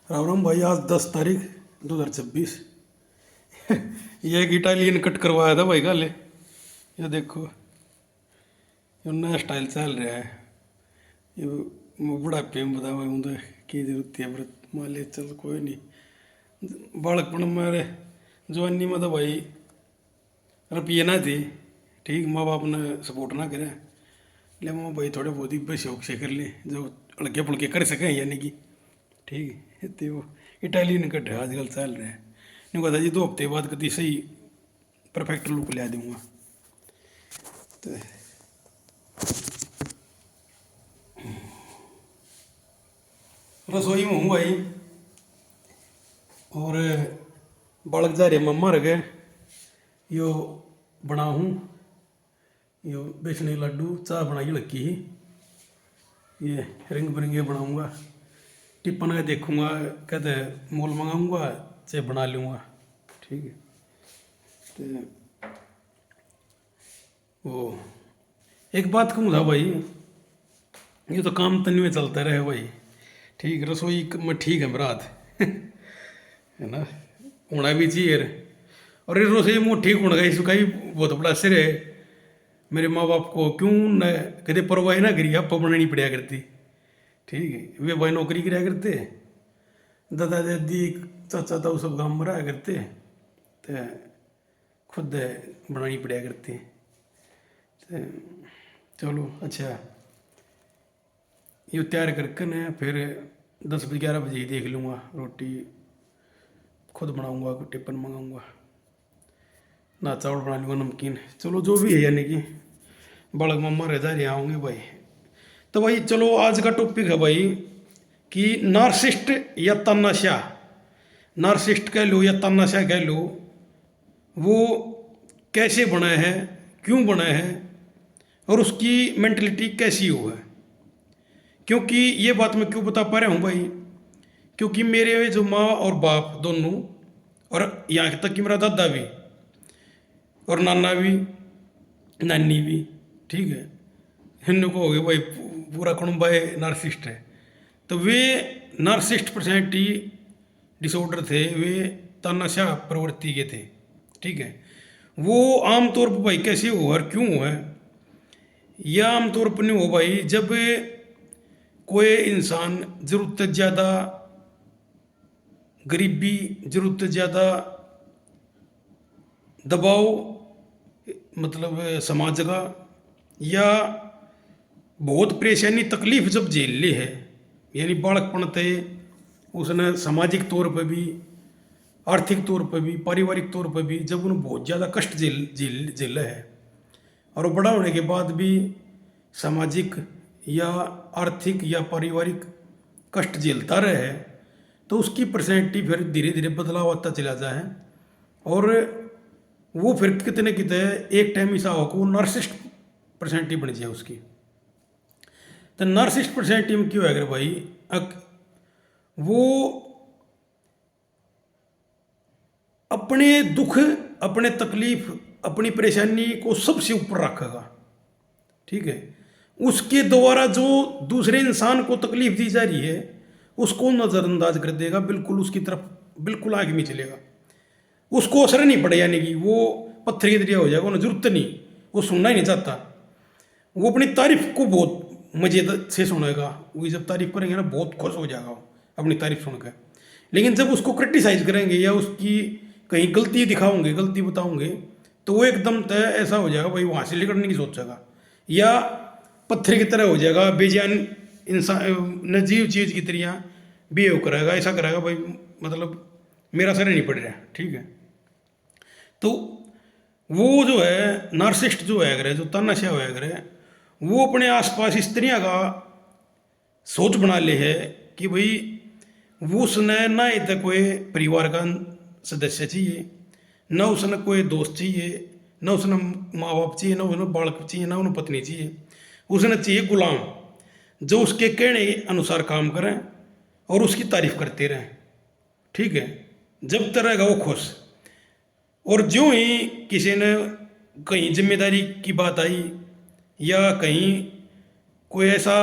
राम राम भाई। आज 10 तारीख 2026। ये एक इटालियन कट करवाया था भाई कल। ये देखो, ये नया स्टाइल चल रहा है। ये बुढ़ापे में बता भाई मुझे की जरूरत है, व्रत मान ले चल कोई नहीं। बालकपन मेरे जवानी में तो भाई रुपये ना थी, ठीक, माँ बाप ने सपोर्ट ना करे, ले माँ भाई थोड़े बहुत ही शौक से कर ले जो हल्के फुल्के कर सकें, यानी कि ठीक है। तो वो इटालियन कट है आजकल चल रहा है। नहीं पता जी 2 हफ्ते बाद कभी सही परफेक्ट लुक ला दूंगा। तो रसोई में हूँ भाई, और बालक जा रहे मम्मा रह गए। यो बना हूँ, यो बेसन के लड्डू चाय बनाई लगी ही, ये रंग बिरंगे बनाऊंगा। टिप्पन का देखूंगा, कहते मोल मंगाऊंगा चाहे बना लूँगा, ठीक है। तो वो एक बात कहूँ था भाई, ये तो काम तन में चलता रहे भाई, ठीक, रसोई में ठीक है मेरा हाथ है ना, होना भी चाहिए। और ये रसोई में ठीक होने का इसका भी बहुत बड़ा असर है। मेरे माँ बाप को क्यों न कदे परवाही ना करी, आप बनानी पड़ा करती, ठीक है। वे भाई नौकरी कराया करते, दादा दादी चाचा ताऊ सब गाँव में रहा करते, तो खुद बनानी पड़ा करती। तो चलो अच्छा, ये तैयार करके न फिर 10 बजे 11 बजे ही देख लूँगा, रोटी खुद बनाऊँगा, टिफिन मंगाऊँगा, ना चावल बना लूँगा, नमकीन, चलो जो भी है, यानी कि बालक मम्मा रह जा रहे होंगे भाई। तो भाई चलो आज का टॉपिक है भाई कि नार्सिस्ट या तानाशाह, नार्सिस्ट कह लो या तानाशाह कह लो, वो कैसे बना है, क्यों बना है, और उसकी मेंटलिटी कैसी हो है। क्योंकि ये बात मैं क्यों बता पा रहा हूँ भाई, क्योंकि मेरे जो माँ और बाप दोनों, और यहाँ तक कि मेरा दादा भी और नाना भी नानी भी, ठीक है, इन को हो गए भाई पूरा कुटुंबा नार्सिस्ट है। तो वे नार्सिस्ट पर्सनैलिटी डिसऑर्डर थे, वे तानाशाह प्रवृत्ति के थे, ठीक है। वो आमतौर पर भाई कैसे हो और क्यों हो है, यह आमतौर पर नहीं हो भाई जब कोई इंसान ज़रूरत से ज़्यादा गरीबी, ज़रूरत से ज़्यादा दबाव, मतलब समाज का, या बहुत परेशानी तकलीफ जब झेल ली है, यानी बालकपन थे उसने सामाजिक तौर पर भी, आर्थिक तौर पर भी, पारिवारिक तौर पर भी, जब उन्हें बहुत ज़्यादा कष्ट झेला है, और वो बड़ा होने के बाद भी सामाजिक या आर्थिक या पारिवारिक कष्ट झेलता रहे, तो उसकी पर्सनैलिटी फिर धीरे धीरे बदलाव आता चला जाए, और वो फिर कितने कितने एक टाइम ऐसा हो वो नार्सिस्ट पर्सनैलिटी बन जाए उसकी। तो नार्सिस्ट पर्सनैलिटी में क्यों है अगर भाई, वो अपने दुख, अपने तकलीफ, अपनी परेशानी को सबसे ऊपर रखेगा, ठीक है। उसके द्वारा जो दूसरे इंसान को तकलीफ दी जा रही है उसको नज़रअंदाज कर देगा, बिल्कुल उसकी तरफ बिल्कुल आगे नहीं चलेगा, उसको असर नहीं पड़े, यानी कि वो पत्थर की तरह हो जाएगा, उन्हें जरूरत नहीं, वो सुनना ही नहीं चाहता। वो अपनी तारीफ को बहुत मजे से सुनेगा, वो जब तारीफ करेंगे ना बहुत खुश हो जाएगा वो अपनी तारीफ सुनकर। लेकिन जब उसको क्रिटिसाइज करेंगे या उसकी कहीं गलती दिखाओगे, गलती बताओगे, तो वो एकदम तय ऐसा हो जाएगा भाई, वहाँ से निकलने की सोचेगा, या पत्थर की तरह हो जाएगा, बेजान इंसान नजीव चीज़ की तरह बिहेव करेगा, ऐसा करेगा भाई, मतलब मेरा असर नहीं पड़ रहा, ठीक है। तो वो जो है नार्सिस्ट जो है अगर, जो तानाशाह है अगर, वो अपने आसपास इस तरह का सोच बना ले है कि भाई वो उसने ना इतना कोई परिवार का सदस्य चाहिए, ना उसने कोई दोस्त चाहिए, ना उसने माँ बाप चाहिए, ना उसने बालक चाहिए, ना उन्हें पत्नी चाहिए, उसने चाहिए गुलाम जो उसके कहने अनुसार काम करें और उसकी तारीफ करते रहें, ठीक है, जब तक रहेगा वो खुश। और जो ही किसी ने कहीं जिम्मेदारी की बात आई या कहीं कोई ऐसा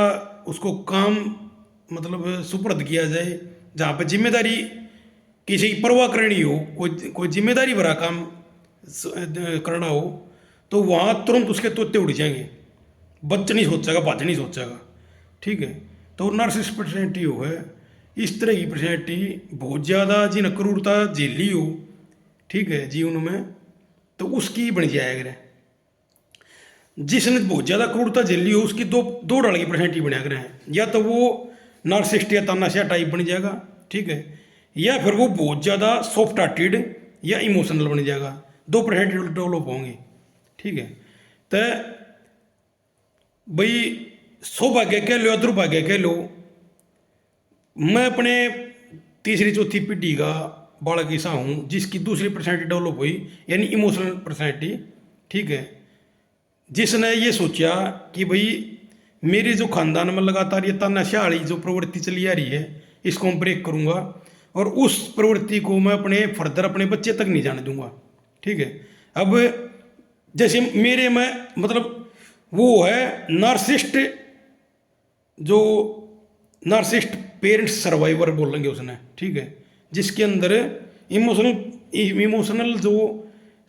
उसको काम मतलब सुपुर्द किया जाए जहाँ पर जिम्मेदारी किसी की परवाह करनी हो, कोई जिम्मेदारी भरा काम करना हो, तो वहाँ तुरंत उसके तोते उड़ जाएंगे, बच नहीं सोचेगा, भज नहीं सोचेगा। ठीक है, तो नार्सिसिस्ट पर्सनैलिटी हो है इस तरह की पर्सनैलिटी, बहुत ज़्यादा जिन क्रूरता झेली हो, ठीक है, जीवन में, तो उसकी बन जाएगा। जिसने बहुत ज़्यादा क्रूरता झेली हो उसकी दो दो डाल की पर्सनैलिटी बना कर है, या तो वो नार्सिसिस्ट या तानाशाह टाइप बन जाएगा, ठीक है, या फिर वो बहुत ज़्यादा सॉफ्ट हार्टेड या इमोशनल बन जाएगा। दो पर्सनैलिटी डेवलप होंगी। ठीक है, तो भाई सौभाग्य कह लो या दुर्भाग्य कह लो, मैं अपने तीसरी चौथी पीढ़ी का बालक ऐसा हूँ जिसकी दूसरी पर्सनैलिटी डेवलप हुई, यानी इमोशनल पर्सनैलिटी। ठीक है, जिसने ये सोचा कि भाई मेरे जो खानदान में लगातार ये तानाशाह वाली जो प्रवृत्ति चली आ रही है, इसको मैं ब्रेक करूँगा और उस प्रवृत्ति को मैं अपने फर्दर अपने बच्चे तक नहीं जाने दूंगा। ठीक है, अब जैसे मेरे में मतलब वो है नार्सिस्ट, जो नार्सिस्ट पेरेंट्स सर्वाइवर बोलेंगे उसने। ठीक है, जिसके अंदर इमोशनल जो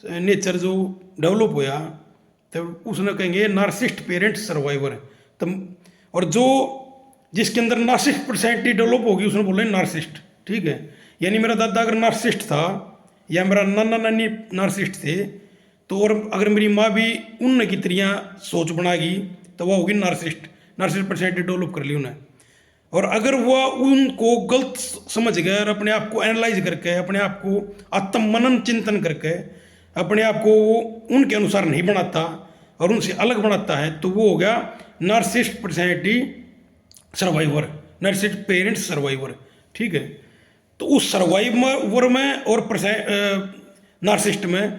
नेचर जो डेवलप होया, तो उसने कहेंगे नार्सिस्ट पेरेंट सर्वाइवर। तो और जो जिसके अंदर नार्सिस्ट पर्सनैलिटी डेवलप होगी उसने बोले नार्सिस्ट। ठीक है, यानी मेरा दादा अगर नार्सिस्ट था या मेरा नाना नानी नार्सिस्ट थे, तो और अगर मेरी माँ भी उन की तरह सोच बनाएगी तो वह होगी नार्सिस्ट। नार्सिस्ट पर्सनैलिटी डेवलप कर ली उन्हें। और अगर वह उनको गलत समझ गए और अपने आप को एनालाइज करके, अपने आप को आत्ममनन चिंतन करके अपने आप को उनके अनुसार नहीं बनाता और उनसे अलग बनाता है, तो वो हो गया narcissist personality survivor, narcissist parent survivor. ठीक है, तो उस सर्वाइवर में और नार्सिसिस्ट में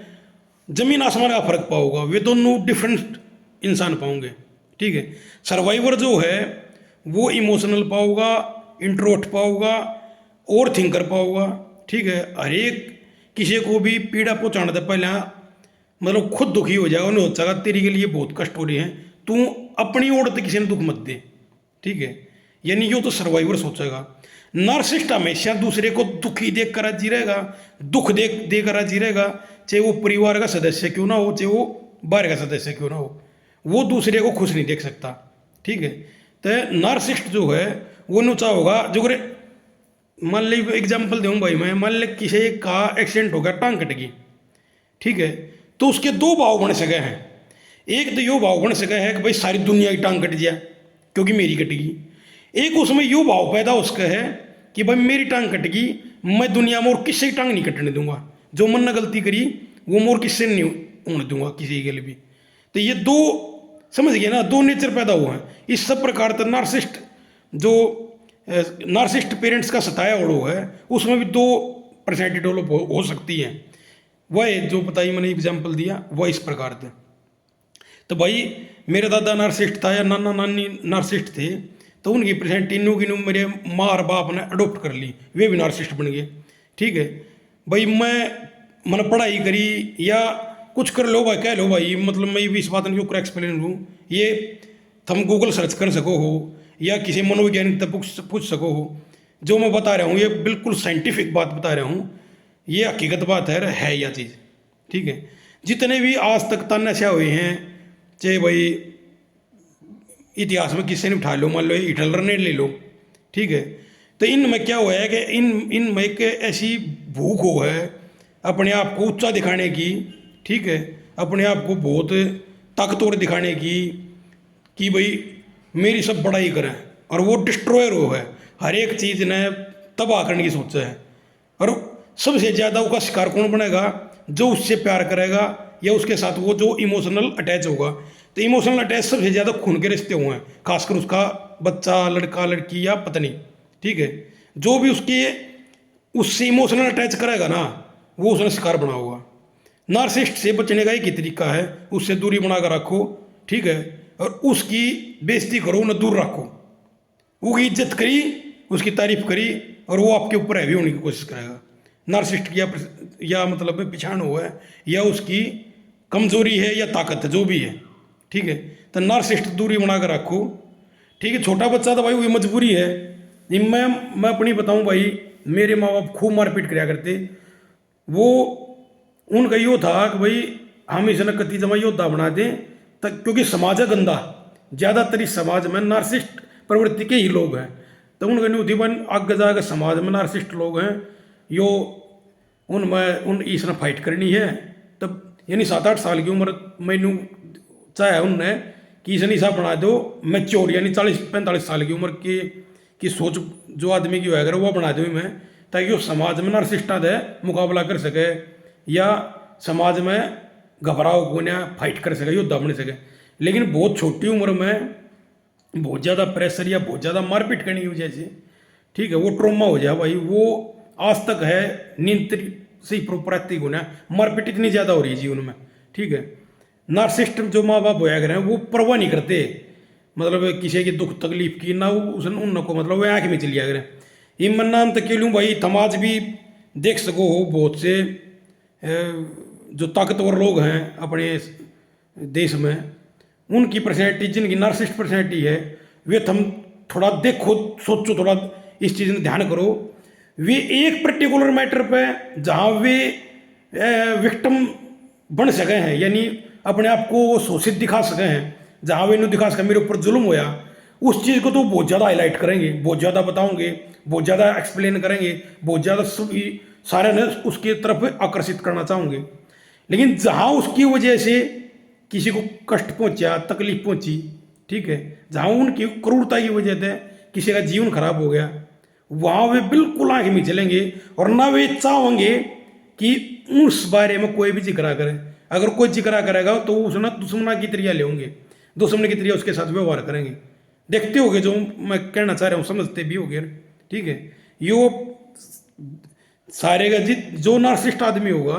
जमीन आसमान का फर्क पाओगा, वे दोनों डिफरेंट इंसान पाओगे। ठीक है, सर्वाइवर जो है वो इमोशनल पाओगा, इंट्रोट पाओगा और थिंकर पाओगा। ठीक है, हर एक किसी को भी पीड़ा पहुंचाने से पहले मतलब खुद दुखी हो जाएगा, उन्हें हो जाएगा तेरे के लिए बहुत कष्ट हो रही है, तू अपनी ओर तो किसी ने दुख मत दे। ठीक है, यानी यो तो सर्वाइवर सोचेगा। नार्सिसिस्ट हमेशा दूसरे को दुखी देख कर जी रहेगा, दुख देकर जी रहेगा, चाहे वो परिवार का सदस्य क्यों ना हो, चाहे वो बाहर का सदस्य क्यों ना हो, वो दूसरे को खुश नहीं देख सकता। ठीक है, तो नार्सिसिस्ट जो है वो नुचा होगा जो मान ली एग्जाम्पल दूँ भाई मैं, मान ली किसी का एक्सीडेंट हो गया, टांग कट गई। ठीक है, तो उसके दो भाव बन सके हैं। एक तो यो भाव बन सके है कि भाई सारी दुनिया की टांग कट जाए क्योंकि मेरी कट गई। एक उसमें यो भाव पैदा उसका है कि भाई मेरी टांग कट गई, मैं दुनिया में और किसी की टांग नहीं कटने दूंगा, जो मन ने गलती करी वो मोर किससे नहीं होने दूंगा किसी के लिए भी। तो ये दो समझ गए ना, दो नेचर पैदा हुए हैं। इस सब प्रकार का नार्सिसिस्ट जो नार्सिसिस्ट पेरेंट्स का सताया ओढ़ो है, उसमें भी दो पर्सनैलिटी डेवलप हो सकती है। वह जो बताई मैंने एग्जाम्पल दिया वह इस प्रकार थे। तो भाई मेरे दादा नार्सिसिस्ट था या नाना नानी नार्सिसिस्ट थे, तो उनकी पर्सनैलिटी नो मेरे माँ और बाप ने अडोप्ट कर ली, वे भी नार्सिसिस्ट बन गए। ठीक है भाई, मैंने पढ़ाई करी या कुछ कर लो भाई, कह लो भाई, मतलब मैं भी इस बात में क्यों एक्सप्लेन हूँ, ये तुम गूगल सर्च कर सको हो या किसी मनोवैज्ञानिक तक पूछ सको हो। जो मैं बता रहा हूँ ये बिल्कुल साइंटिफिक बात बता रहा हूँ, ये हकीकत बात है यह चीज़। ठीक है, जितने भी आज तक तानाशाह हुए हैं, चाहे भाई इतिहास में किसी ने उठा लो, मान लो हिटलर ने ले लो। ठीक है, तो इनमें क्या हुआ है कि इनमें एक ऐसी भूख हो है अपने आप को ऊंचा दिखाने की। ठीक है, अपने आप को बहुत ताकतवर दिखाने की कि भाई मेरी सब बड़ाई करें, और वो डिस्ट्रॉयर हो है, हर एक चीज़ ने तबाह करने की सोचा है। और सबसे ज़्यादा उसका शिकार कौन बनेगा, जो उससे प्यार करेगा या उसके साथ वो जो इमोशनल अटैच होगा। तो इमोशनल अटैच सबसे ज़्यादा खून के रिश्ते हुए हैं, खासकर उसका बच्चा, लड़का लड़की या पत्नी। ठीक है, जो भी उससे इमोशनल अटैच करेगा ना, वो उसने शिकार बना होगा। नार्सिसिस्ट से बचने का एक ही तरीका है, उससे दूरी बनाकर रखो। ठीक है, और उसकी बेइज्जती करो, न दूर रखो, उसकी इज्जत करी, उसकी तारीफ करी, और वो आपके ऊपर हैवी होने की कोशिश करेगा। नार्सिसिस्ट या मतलब पिछाड़ हुआ है या उसकी कमजोरी है या ताकत है, जो भी है। ठीक है, तो नार्सिसिस्ट दूरी बनाकर रखो। ठीक है, छोटा बच्चा तो भाई वही मजबूरी है, मैं अपनी बताऊं भाई, मेरे माँ बाप खूब मारपीट कराया करते। वो उनका यो था कि भाई हम इसे न कति जमा योद्धा बना दें तक, क्योंकि समाज है गंदा, ज़्यादातर इस समाज में नार्सिस्ट प्रवृत्ति के ही लोग हैं। तो उनका नहीं होती बन आगे जाकर समाज में नार्सिस्ट लोग हैं यो, उनमें उन इसने फाइट करनी है। तब यानी 7-8 साल की उम्र मैनू चाहे उनने कि इसने ऐसा बना दो मैच्योर, यानी 40-45 साल की उम्र की सोच जो आदमी की होगा वो बना दो मैं, ताकि वो समाज में नार्सिस्टा है मुकाबला कर सके, या समाज में घबराव को ना फाइट कर सके, योद्धा बन सके। लेकिन बहुत छोटी उम्र में बहुत ज़्यादा प्रेशर या बहुत ज़्यादा मारपीट करने की वजह से, ठीक है, वो ट्रोमा हो जाए भाई। वो आज तक है नियंत्रित से प्राप्ति होना, मारपीट इतनी ज़्यादा हो रही है जीवन में, ठीक है। नार्सिस्ट जो माँ बाप होया करें वो परवाह नहीं करते, मतलब किसी की दुख तकलीफ की ना, उन उनको मतलब वो आँख में चली आ करें। ये मन नाम तक के लूँ भाई, समाज भी देख सको हो बहुत से जो ताकतवर लोग हैं अपने देश में, उनकी पर्सनैलिटी, जिनकी नार्सिस्ट पर्सनैलिटी है, वे तुम थोड़ा देखो, सोचो, थोड़ा इस चीज़ में ध्यान करो। वे एक पर्टिकुलर मैटर पे जहाँ वे विक्टिम बन सके हैं, यानी अपने आप को वो शोषित दिखा सके हैं, जहाँ वे नहीं दिखा सके मेरे ऊपर जुल्म होया, उस चीज़ को तो बहुत ज़्यादा हाईलाइट करेंगे, बहुत ज़्यादा बताओगे, बहुत ज़्यादा एक्सप्लेन करेंगे, बहुत ज़्यादा सारे ने उसकी तरफ आकर्षित करना चाहोगे। लेकिन जहाँ उसकी वजह से किसी को कष्ट पहुंचा, तकलीफ पहुंची, ठीक है, जहाँ उनकी क्रूरता की वजह से किसी का जीवन खराब हो गया, वहाँ वे बिल्कुल आंख में चलेंगे और ना वे चाहेंगे कि उस बारे में कोई भी जिक्र करे। अगर कोई जिक्र करेगा तो उसने दुश्मना की तरिया लेंगे, दुश्मन की तरिया उसके साथ व्यवहार करेंगे। देखते होगे जो मैं कहना चाह रहा हूँ, समझते भी होगे, ठीक है। यो सारे का जो नार्सिस्ट आदमी होगा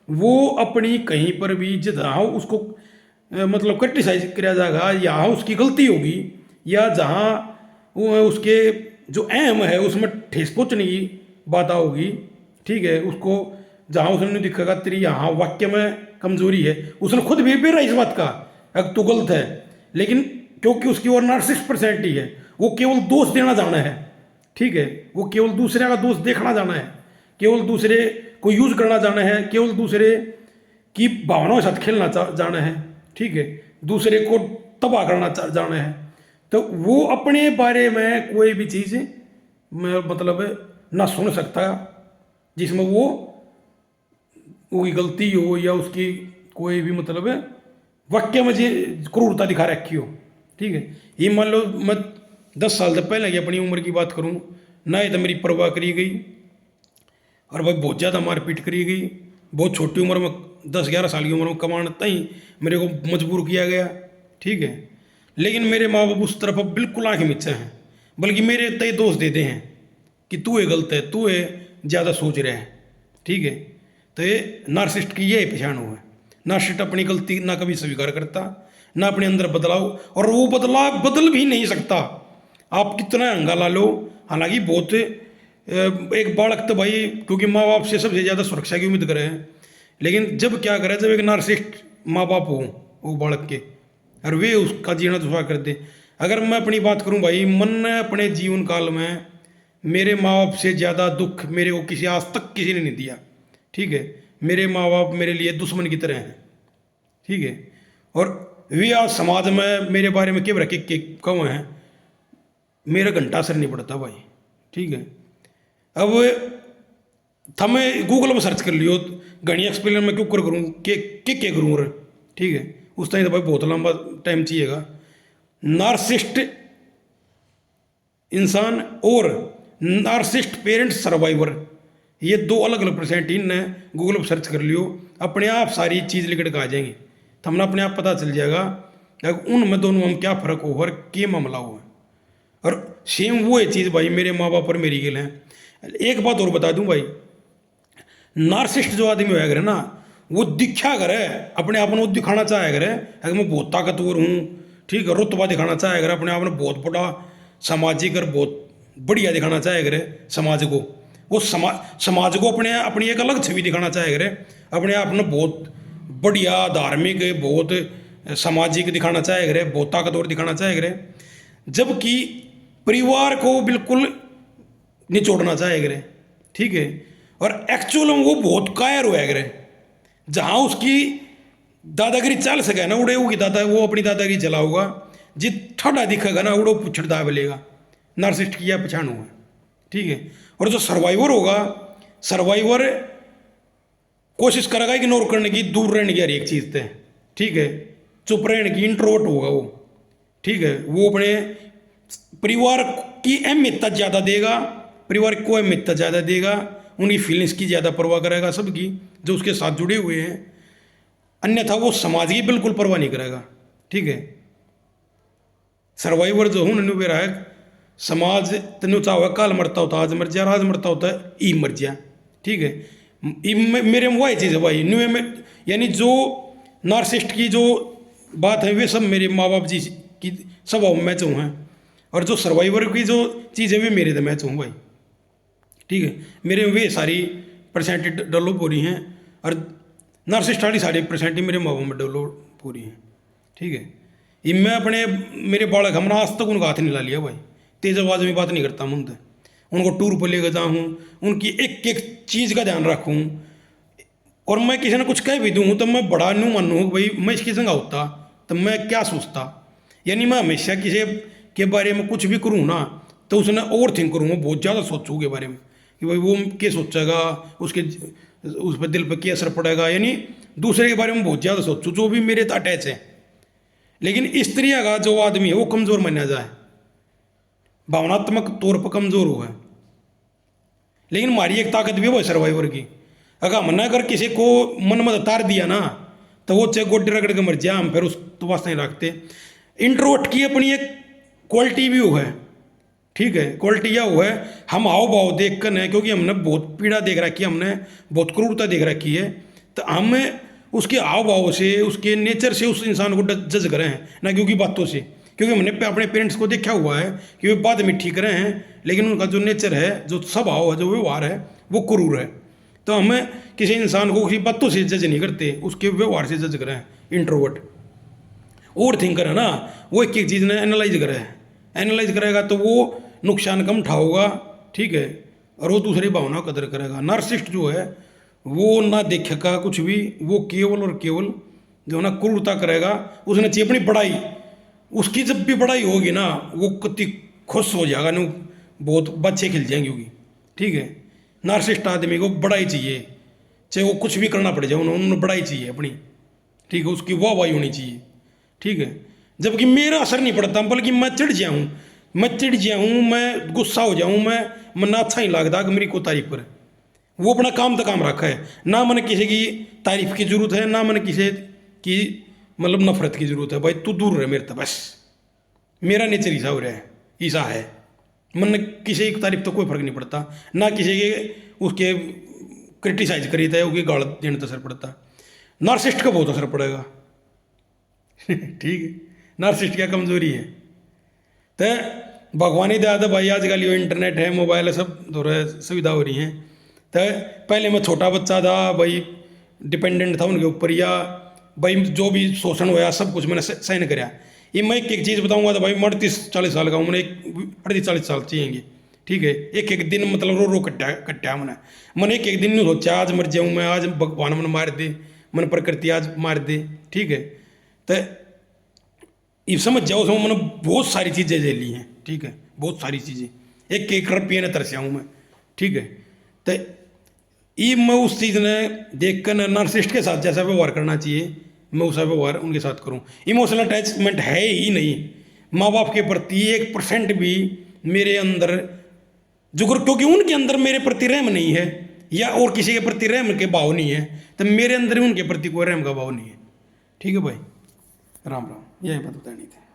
वो अपनी कहीं पर भी जहाँ उसको मतलब क्रिटिसाइज किया जाएगा, यहाँ उसकी गलती होगी, या जहाँ उसके जो अहम है उसमें ठेस पहुँचने की बात होगी, ठीक है, उसको जहाँ उसने दिखेगा तेरी यहाँ वाक्य में कमजोरी है, उसने खुद भी रहा इस बात का अगर तू गलत है, लेकिन क्योंकि उसकी और नार्सिस्ट पर्सनैलिटी है, वो केवल दोष देना जाना है, ठीक है, वो केवल दूसरे का दोष देखना जाना है, केवल दूसरे को यूज करना जाना है, केवल दूसरे की भावनाओं के साथ खेलना जाना है, ठीक है, दूसरे को तबाह करना जाना है। तो वो अपने बारे में कोई भी चीज़ मतलब ना सुन सकता जिसमें वो उसकी गलती हो या उसकी कोई भी मतलब वाक्य में क्रूरता दिखा रखी हो, ठीक है। ये मान लो मैं 10 साल से पहले की अपनी उम्र की बात करूं ना, ये तो मेरी परवाह करी गई और भाई बहुत ज़्यादा मारपीट करी गई। बहुत छोटी उम्र में 10-11 साल की उम्र में कमाने तई मेरे को मजबूर किया गया, ठीक है। लेकिन मेरे माँ बाप उस तरफ बिल्कुल आँख मीचे हैं, बल्कि मेरे तय दोष देते हैं कि तू ये गलत है, तू ये ज़्यादा सोच रहा है, ठीक है। तो ये नार्सिस्ट की यही पहचान हुआ है। नार्सिस्ट अपनी गलती ना कभी स्वीकार करता, ना अपने अंदर बदलाव, और वो बदलाव बदल भी नहीं सकता, आप कितना हंगा ला लो। हालांकि बहुत एक बालक तो भाई क्योंकि माँ बाप से सबसे ज़्यादा सुरक्षा की उम्मीद करे हैं, लेकिन जब क्या करे, जब एक नार्सिस्ट माँ बाप हो वो बालक के और वे उसका जीना दुश्वार कर दे। अगर मैं अपनी बात करूं भाई, मन ने अपने जीवन काल में मेरे माँ बाप से ज़्यादा दुख मेरे को किसी आज तक किसी ने नहीं दिया, ठीक है। मेरे माँ बाप मेरे लिए दुश्मन की तरह हैं, ठीक है, और वे आज समाज में मेरे बारे में क्या रखे कौन हैं, मेरा घंटा असर नहीं पड़ता भाई, ठीक है। अब थमें गूगल में सर्च कर लियो, घनी एक्सप्लेन मैं क्यों करूँ क्या करूँ, ठीक है। उस टाइम तो भाई बहुत लंबा टाइम चाहिएगा। नार्सिस्ट इंसान और नार्सिस्ट पेरेंट सर्वाइवर, ये दो अलग अलग पर्सनैलिटी ने गूगल पर सर्च कर लियो, अपने आप सारी चीज़ लिखट के आ जाएंगी, तो हमें अपने आप पता चल जाएगा उनमें दोनों में क्या फ़र्क हो और क्या मामला हुआ। और सेम वो है चीज़ भाई मेरे माँ बाप और मेरी गिल है। एक बात और बता दूं भाई, नार्सिस्ट जो आदमी होया करे ना, वो दिखा करे अपने आप में, वो दिखाना चाहे करे अगर मैं बहुत ताकतवर हूँ, ठीक है, रुतबा दिखाना चाहे करे अपने आप में, बहुत बड़ा सामाजिक और बहुत बढ़िया दिखाना चाहे करे समाज को, वो समाज को अपनी एक अलग छवि दिखाना चाहे करे, अपने आप में बहुत बढ़िया धार्मिक बहुत सामाजिक दिखाना चाहे करे, बहुत ताकतवर दिखाना चाहे करे, जबकि परिवार को बिल्कुल निचोड़ना चाहे करे, ठीक है। और एक्चुअल में वो बहुत कायर हुआ करे, जहाँ उसकी दादागिरी चल सके ना उड़े वो दादा वो अपनी दादागिरी चलाऊगा, जित ठंडा दिखेगा ना उड़ो पुछड़ दाब लेगा। नार्सिसिस्ट की यह पहचान हुआ, ठीक है। और जो सर्वाइवर होगा, सर्वाइवर कोशिश करेगा इग्नोर करने की, दूर रहने की हर एक चीज़ से, ठीक है, चुप रहने की, इंट्रोवर्ट होगा वो, ठीक है। वो अपने परिवार की अहमियत ज़्यादा देगा, परिवार को अहमियत ज़्यादा देगा, उनकी फीलिंग्स की ज़्यादा परवाह करेगा, सबकी जो उसके साथ जुड़े हुए हैं। अन्यथा वो समाज की बिल्कुल परवाह नहीं करेगा, ठीक है। सर्वाइवर जो हूँ उन्होंने रहा है, समाज तनु चाहे काल मरता होता आज मर जा, आज मरता होता है ई मर जा, ठीक है। मेरे में वही चीज़ है भाई, न्यू में यानी जो नार्सिसिस्ट की जो बात है वे सब मेरे माँ बाप जी की स्वभाव में मैच हैं, और जो सर्वाइवर की जो चीज़ है वे मेरे से मैच हूँ भाई, ठीक है। मेरे में वे सारी परसेंटेज डेवलप हो रही हैं, और नार्सिसिस्ट वाली सारी परसेंटेज मेरे माँ बाप में डेवलप हो रही हैं, ठीक है। ये मैं अपने मेरे बालक हमारा आज तक उनका हाथ नहीं ला लिया भाई, तेज आवाज़ में बात नहीं करता मैं उनसे, उनको टूर पर लेकर जाऊँ, उनकी एक एक चीज़ का ध्यान रखूँ। और मैं किसी ने कुछ कह भी दूँ तो मैं बड़ा न्यू मानूँ भाई, मैं इसकी जगह होता तो मैं क्या सोचता। यानी मैं हमेशा किसी के बारे में कुछ भी करूँ ना तो उसने ओवर थिंक करूँ, मैं बहुत ज़्यादा सोचूँ के बारे में कि भाई वो क्या सोचेगा, उसके उस पर दिल पर क्या असर पड़ेगा। यानी दूसरे के बारे में बहुत ज़्यादा सोचूँ जो भी मेरे अटैच है। लेकिन स्त्री का जो आदमी है वो कमज़ोर माना जाए, भावनात्मक तौर पर कमज़ोर हुआ है। लेकिन हमारी एक ताकत भी वो है सर्वाइवर की, अगर हमने अगर किसी को मन में तार दिया ना तो वो चाहे गोड्डे रगड़ के मर जाए, हम फिर उस तो वास्ते नहीं रखते। इंट्रोवर्ट की अपनी एक क्वालिटी भी हुआ है, ठीक है। क्वालिटी यह हुआ है, हम हाव भाव देख कर है, क्योंकि हमने बहुत पीड़ा देख रखी है, हमने बहुत क्रूरता देख रखी है, तो हम उसके हाव भाव से उसके नेचर से उस इंसान को जज करें हैं, ना क्योंकि बातों से। क्योंकि हमने अपने पेरेंट्स को देखा हुआ है कि वे बाद में ठीक रहे हैं, लेकिन उनका जो नेचर है, जो स्वभाव है, जो व्यवहार है वो क्रूर है। तो हम किसी इंसान को किसी बातों से जज नहीं करते, उसके व्यवहार से जज करें। इंट्रोवर्ट ओवर थिंकर है ना, वो एक एक चीज़ ने एनालाइज करे, एनालाइज करेगा तो वो नुकसान कम उठाओगा, ठीक है, और वो दूसरी भावना कदर करेगा। नार्सिसिस्ट जो है वो ना देखेगा कुछ भी, वो केवल और केवल जो ना क्रूरता करेगा। उसने चाहिए अपनी बड़ाई, उसकी जब भी बड़ाई होगी ना वो कितनी खुश हो जाएगा ना, बहुत बच्चे खिल जाएंगे होगी, ठीक है। नार्सिसिस्ट आदमी को बड़ाई चाहिए, चाहे वो कुछ भी करना पड़ जाए, उन्होंने बड़ाई चाहिए अपनी, ठीक है, उसकी वाहवाही होनी चाहिए, ठीक है। जबकि मेरा असर नहीं पड़ता, बल्कि मैं चिढ़ जाऊँ, मैं गुस्सा हो जाऊँ, मैं ना अच्छा ही लगता कि मेरी को तारीफ करे। वो अपना काम तो काम रखा है, ना मैंने किसी की तारीफ की जरूरत है, ना मैंने किसी की मतलब नफरत की जरूरत है। भाई तू दूर रहे मेरे तो, बस मेरा नेचर ऐसा हो रहा है, ऐसा है। मन किसी की तारीफ तो कोई फर्क नहीं पड़ता, ना किसी के उसके क्रिटिसाइज करी था उसकी गाल देने तो असर पड़ता। नार्सिसिस्ट का बहुत असर पड़ेगा ठीक है, नार्सिसिस्ट क्या कमजोरी है। तो भगवान ही दया था भाई, आजकल ये इंटरनेट है, मोबाइल है, सब थोड़ा सुविधा हो रही हैं। तो पहले मैं छोटा बच्चा था भाई, डिपेंडेंट था उनके ऊपर, या भाई जो भी शोषण हुआ सब कुछ मैंने सहन कराया। ये मैं एक चीज़ बताऊंगा तो भाई मैं 38-40 साल का हूँ, मैंने 38-40 साल चाहिए, ठीक है। एक एक दिन मतलब रो कट्टा मैंने एक दिन नहीं सोचा आज मर जाऊँ मैं, आज भगवान मन मार दे, मन प्रकृति आज मार दे, ठीक है। तो ये समझ जाओ उसमें मैंने बहुत सारी चीज़ें झेली हैं, ठीक है, बहुत सारी चीज़ें, एक एक रुपये ने तरसिया हूँ मैं, ठीक है। तो ये मैं उस चीज़ ने देख कर नार्सिसिस्ट के साथ जैसा व्यवहार करना चाहिए मैं वैसा व्यवहार उनके साथ करूँ। इमोशनल अटैचमेंट है ही नहीं माँ बाप के प्रति 1% भी मेरे अंदर, जो क्योंकि उनके अंदर मेरे प्रति रहम नहीं है, या और किसी के प्रति रहम के भाव नहीं है, तो मेरे अंदर उनके प्रति कोई रहम का भाव नहीं है, ठीक है भाई। राम राम, यही बात बतानी थी।